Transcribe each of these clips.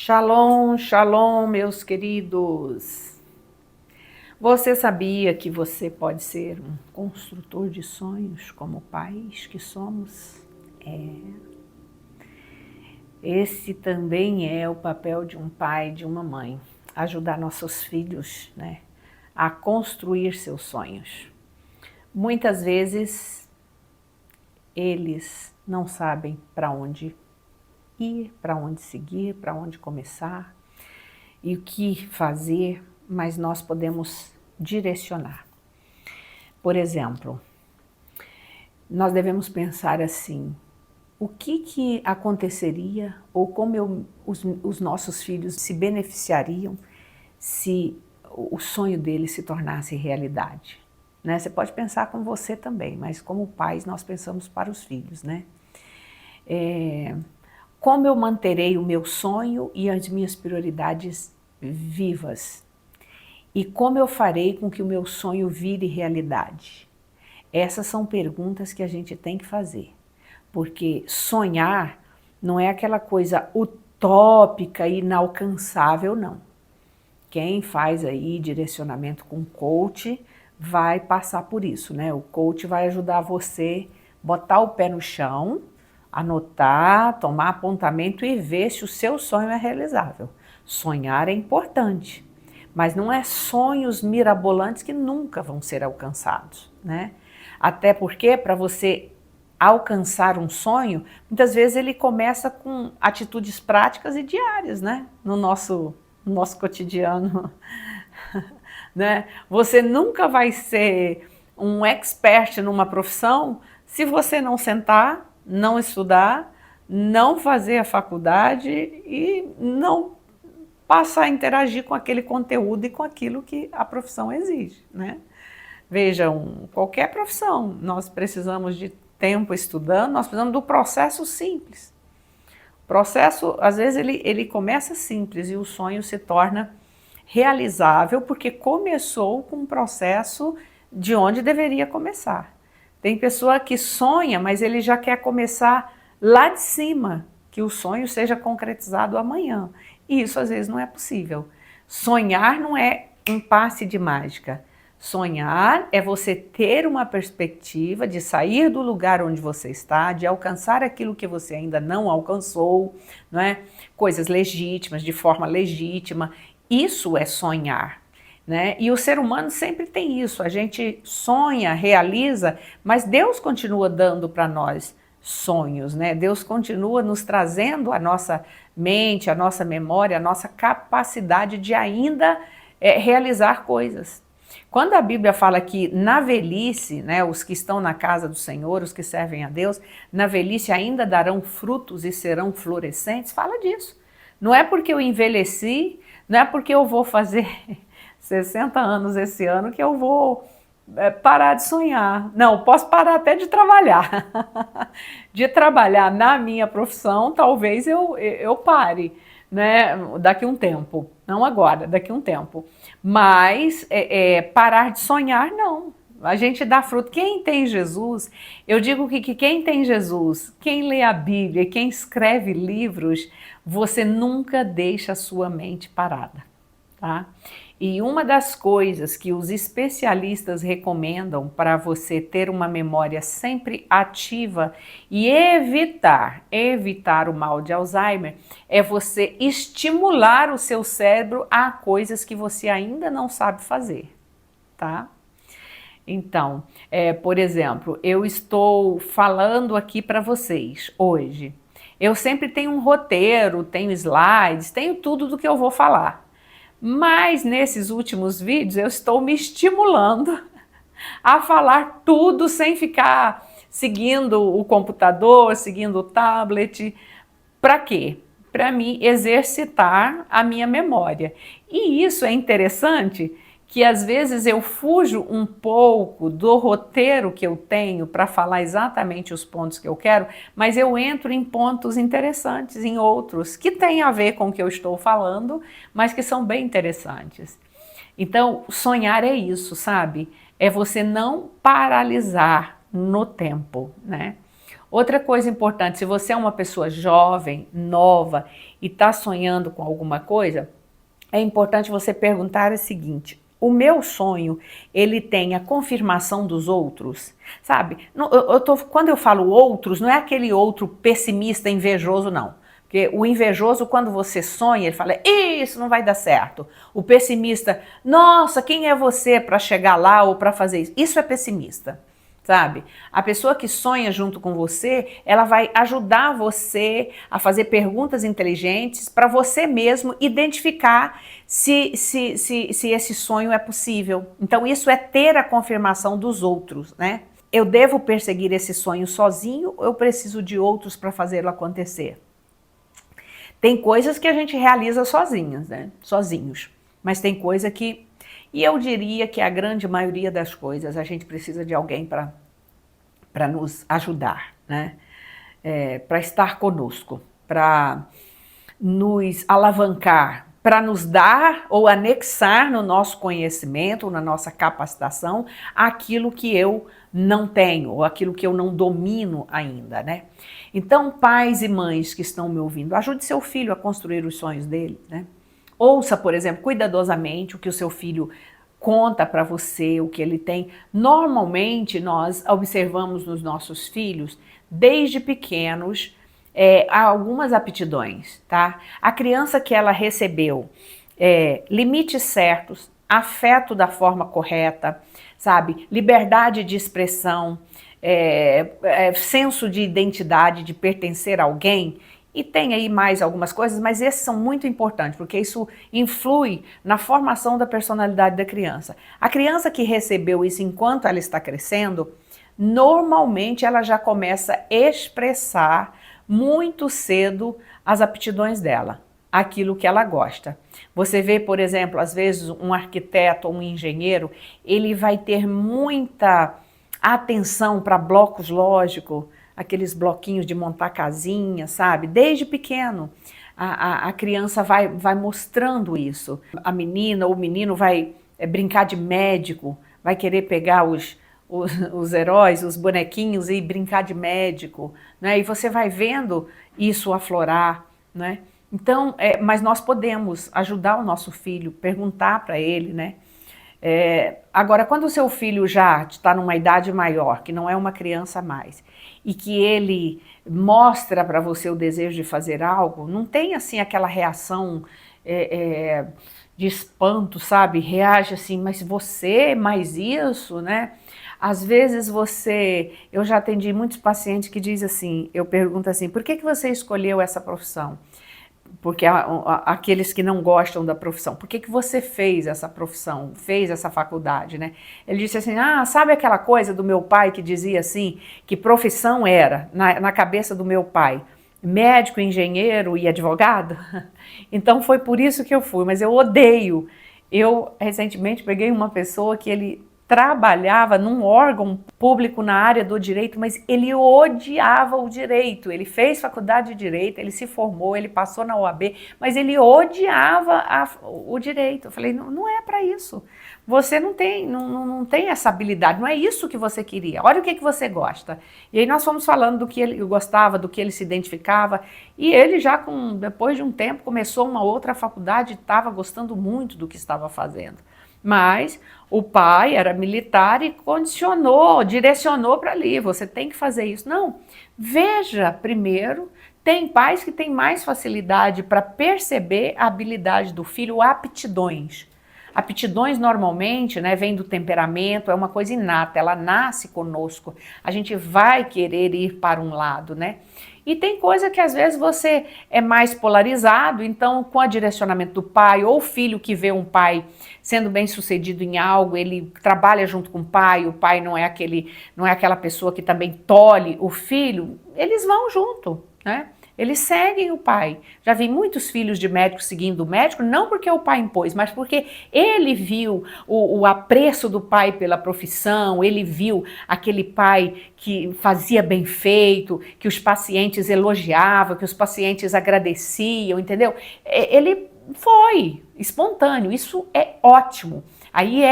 Shalom, shalom, meus queridos. Você sabia que você pode ser um construtor de sonhos como pais que somos? Esse também é o papel de um pai, de uma mãe, ajudar nossos filhos, a construir seus sonhos. Muitas vezes eles não sabem para onde ir, para onde seguir, para onde começar e o que fazer, mas nós podemos direcionar. Por exemplo, nós devemos pensar assim: o que aconteceria ou como os nossos filhos se beneficiariam se o sonho deles se tornasse realidade? Você pode pensar com você também, mas como pais nós pensamos para os filhos, Como eu manterei o meu sonho e as minhas prioridades vivas? E como eu farei com que o meu sonho vire realidade? Essas são perguntas que a gente tem que fazer, porque sonhar não é aquela coisa utópica e inalcançável, não. Quem faz aí direcionamento com coach vai passar por isso, O coach vai ajudar você a botar o pé no chão, anotar, tomar apontamento e ver se o seu sonho é realizável. Sonhar é importante, mas não é sonhos mirabolantes que nunca vão ser alcançados, Até porque para você alcançar um sonho, muitas vezes ele começa com atitudes práticas e diárias, no nosso cotidiano, Você nunca vai ser um expert numa profissão se você não sentar, não estudar, não fazer a faculdade e não passar a interagir com aquele conteúdo e com aquilo que a profissão exige, Vejam, qualquer profissão, nós precisamos de tempo estudando, nós precisamos do processo simples. O processo, às vezes, ele começa simples e o sonho se torna realizável porque começou com um processo de onde deveria começar. Tem pessoa que sonha, mas ele já quer começar lá de cima, que o sonho seja concretizado amanhã. E isso às vezes não é possível. Sonhar não é um passe de mágica. Sonhar é você ter uma perspectiva de sair do lugar onde você está, de alcançar aquilo que você ainda não alcançou, Coisas legítimas, de forma legítima. Isso é sonhar, E o ser humano sempre tem isso, a gente sonha, realiza, mas Deus continua dando para nós sonhos, Deus continua nos trazendo a nossa mente, a nossa memória, a nossa capacidade de ainda realizar coisas. Quando a Bíblia fala que na velhice, os que estão na casa do Senhor, os que servem a Deus, na velhice ainda darão frutos e serão florescentes, fala disso. Não é porque eu envelheci, não é porque eu vou fazer 60 anos esse ano que eu vou parar de sonhar. Não, posso parar até de trabalhar. De trabalhar na minha profissão, talvez eu pare, daqui a um tempo. Não agora, daqui a um tempo. Mas parar de sonhar, não. A gente dá fruto. Quem tem Jesus, eu digo que quem tem Jesus, quem lê a Bíblia, quem escreve livros, você nunca deixa a sua mente parada, tá? E uma das coisas que os especialistas recomendam para você ter uma memória sempre ativa e evitar o mal de Alzheimer é você estimular o seu cérebro a coisas que você ainda não sabe fazer, tá? Então, por exemplo, eu estou falando aqui para vocês hoje. Eu sempre tenho um roteiro, tenho slides, tenho tudo do que eu vou falar. Mas nesses últimos vídeos eu estou me estimulando a falar tudo sem ficar seguindo o computador, seguindo o tablet. Para quê? Para mim exercitar a minha memória. E isso é interessante, que às vezes eu fujo um pouco do roteiro que eu tenho para falar exatamente os pontos que eu quero, mas eu entro em pontos interessantes, em outros, que têm a ver com o que eu estou falando, mas que são bem interessantes. Então, sonhar é isso, sabe? É você não paralisar no tempo, Outra coisa importante, se você é uma pessoa jovem, nova e está sonhando com alguma coisa, é importante você perguntar o seguinte: o meu sonho, ele tem a confirmação dos outros? Sabe? Quando eu falo outros, não é aquele outro pessimista, invejoso, não. Porque o invejoso, quando você sonha, ele fala, isso não vai dar certo. O pessimista, nossa, quem é você para chegar lá ou para fazer isso? Isso é pessimista. Sabe? A pessoa que sonha junto com você, ela vai ajudar você a fazer perguntas inteligentes para você mesmo identificar se esse sonho é possível. Então isso é ter a confirmação dos outros, né? Eu devo perseguir esse sonho sozinho ou eu preciso de outros para fazê-lo acontecer? Tem coisas que a gente realiza sozinhos, né? Sozinhos. Mas tem coisa que... E eu diria que a grande maioria das coisas a gente precisa de alguém para nos ajudar, né? Para estar conosco, para nos alavancar, para nos dar ou anexar no nosso conhecimento, na nossa capacitação, aquilo que eu não tenho, ou aquilo que eu não domino ainda, né? Então, pais e mães que estão me ouvindo, ajude seu filho a construir os sonhos dele, né? Ouça, por exemplo, cuidadosamente o que o seu filho conta para você, o que ele tem. Normalmente, nós observamos nos nossos filhos, desde pequenos, algumas aptidões, tá? A criança que ela recebeu limites certos, afeto da forma correta, sabe? Liberdade de expressão, senso de identidade, de pertencer a alguém. E tem aí mais algumas coisas, mas esses são muito importantes, porque isso influi na formação da personalidade da criança. A criança que recebeu isso enquanto ela está crescendo, normalmente ela já começa a expressar muito cedo as aptidões dela, aquilo que ela gosta. Você vê, por exemplo, às vezes um arquiteto ou um engenheiro, ele vai ter muita atenção para blocos lógicos, aqueles bloquinhos de montar casinha, sabe? Desde pequeno, a criança vai mostrando isso. A menina ou o menino vai brincar de médico, vai querer pegar os heróis, os bonequinhos e brincar de médico, né? E você vai vendo isso aflorar, né? Então, mas nós podemos ajudar o nosso filho, perguntar para ele, né? Agora, quando o seu filho já está numa idade maior, que não é uma criança mais, e que ele mostra para você o desejo de fazer algo, não tem assim aquela reação de espanto, sabe? Reage assim, mas você, mais isso, né? Às vezes eu já atendi muitos pacientes que dizem assim, eu pergunto assim, por que você escolheu essa profissão? Porque aqueles que não gostam da profissão, por que você fez essa profissão, fez essa faculdade, né? Ele disse assim, sabe aquela coisa do meu pai que dizia assim, que profissão era, na cabeça do meu pai, médico, engenheiro e advogado? Então foi por isso que eu fui, mas eu odeio. Eu recentemente peguei uma pessoa que ele trabalhava num órgão público na área do direito, mas ele odiava o direito. Ele fez faculdade de direito, ele se formou, ele passou na OAB, mas ele odiava o direito. Eu falei, não é para isso. Você não tem essa habilidade, não é isso que você queria. Olha o que você gosta. E aí nós fomos falando do que ele gostava, do que ele se identificava, e ele já depois de um tempo começou uma outra faculdade e estava gostando muito do que estava fazendo. Mas o pai era militar e condicionou, direcionou para ali, você tem que fazer isso. Não, veja primeiro, tem pais que têm mais facilidade para perceber a habilidade do filho, aptidões. Aptidões normalmente, né, vem do temperamento, é uma coisa inata, ela nasce conosco, a gente vai querer ir para um lado, né? E tem coisa que às vezes você é mais polarizado, então com o direcionamento do pai, ou o filho que vê um pai sendo bem sucedido em algo, ele trabalha junto com o pai não é aquela pessoa que também tolhe o filho, eles vão junto, né? Eles seguem o pai. Já vi muitos filhos de médicos seguindo o médico, não porque o pai impôs, mas porque ele viu o apreço do pai pela profissão, ele viu aquele pai que fazia bem feito, que os pacientes elogiavam, que os pacientes agradeciam, entendeu? Ele foi espontâneo, isso é ótimo. Aí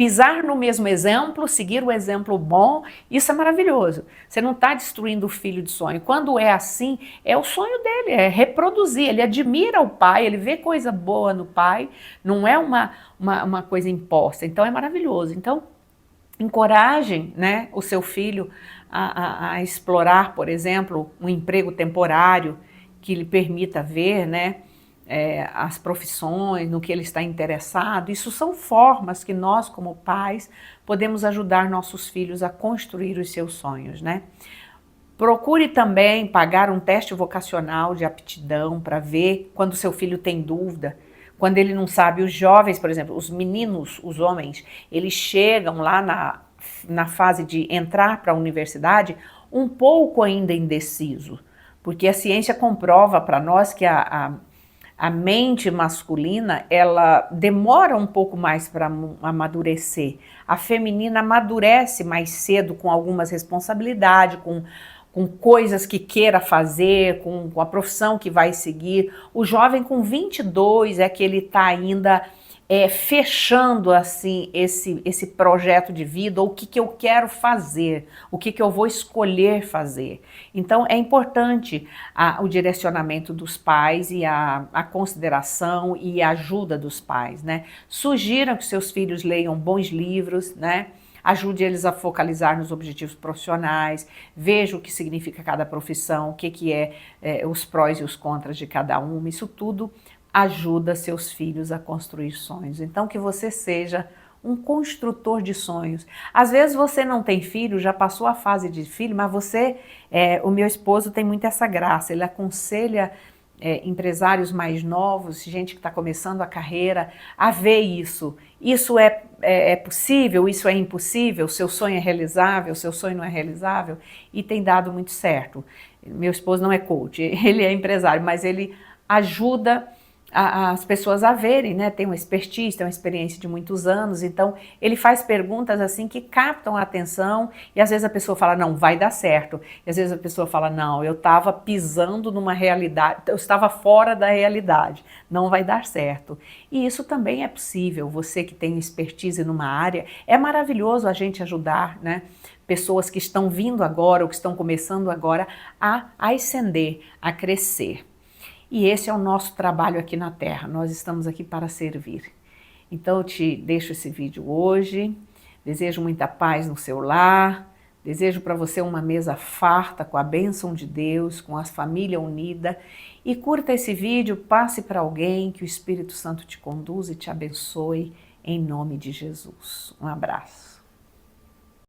pisar no mesmo exemplo, seguir o exemplo bom, isso é maravilhoso. Você não está destruindo o filho de sonho. Quando é assim, é o sonho dele, é reproduzir. Ele admira o pai, ele vê coisa boa no pai, não é uma coisa imposta. Então é maravilhoso. Então, encorajem, né, o seu filho a explorar, por exemplo, um emprego temporário que lhe permita ver, né, as profissões, no que ele está interessado. Isso são formas que nós, como pais, podemos ajudar nossos filhos a construir os seus sonhos, né? Procure também pagar um teste vocacional de aptidão para ver quando seu filho tem dúvida, quando ele não sabe. Os jovens, por exemplo, os meninos, os homens, eles chegam lá na fase de entrar para a universidade um pouco ainda indeciso, porque a ciência comprova para nós que a mente masculina, ela demora um pouco mais para amadurecer. A feminina amadurece mais cedo com algumas responsabilidades, com coisas que queira fazer, com a profissão que vai seguir. O jovem com 22 é que ele está ainda fechando assim esse projeto de vida, ou o que eu quero fazer, o que eu vou escolher fazer. Então é importante o direcionamento dos pais e a consideração e a ajuda dos pais, né? Sugiram que seus filhos leiam bons livros, né? Ajude eles a focalizar nos objetivos profissionais, veja o que significa cada profissão, o que é os prós e os contras de cada uma. Isso tudo ajuda seus filhos a construir sonhos. Então, que você seja um construtor de sonhos. Às vezes você não tem filho, já passou a fase de filho, mas o meu esposo tem muito essa graça, ele aconselha empresários mais novos, gente que está começando a carreira, a ver isso. Isso é possível, isso é impossível, seu sonho é realizável, seu sonho não é realizável, e tem dado muito certo. Meu esposo não é coach, ele é empresário, mas ele ajuda as pessoas a verem, né? Tem uma expertise, tem uma experiência de muitos anos, então ele faz perguntas assim que captam a atenção, e às vezes a pessoa fala, não, vai dar certo, e às vezes a pessoa fala, não, eu estava pisando numa realidade, eu estava fora da realidade, não vai dar certo. E isso também é possível. Você que tem expertise numa área, é maravilhoso a gente ajudar, né? Pessoas que estão vindo agora ou que estão começando agora a ascender, a crescer. E esse é o nosso trabalho aqui na Terra, nós estamos aqui para servir. Então eu te deixo esse vídeo hoje, desejo muita paz no seu lar, desejo para você uma mesa farta com a bênção de Deus, com a família unida, e curta esse vídeo, passe para alguém, que o Espírito Santo te conduza e te abençoe, em nome de Jesus. Um abraço.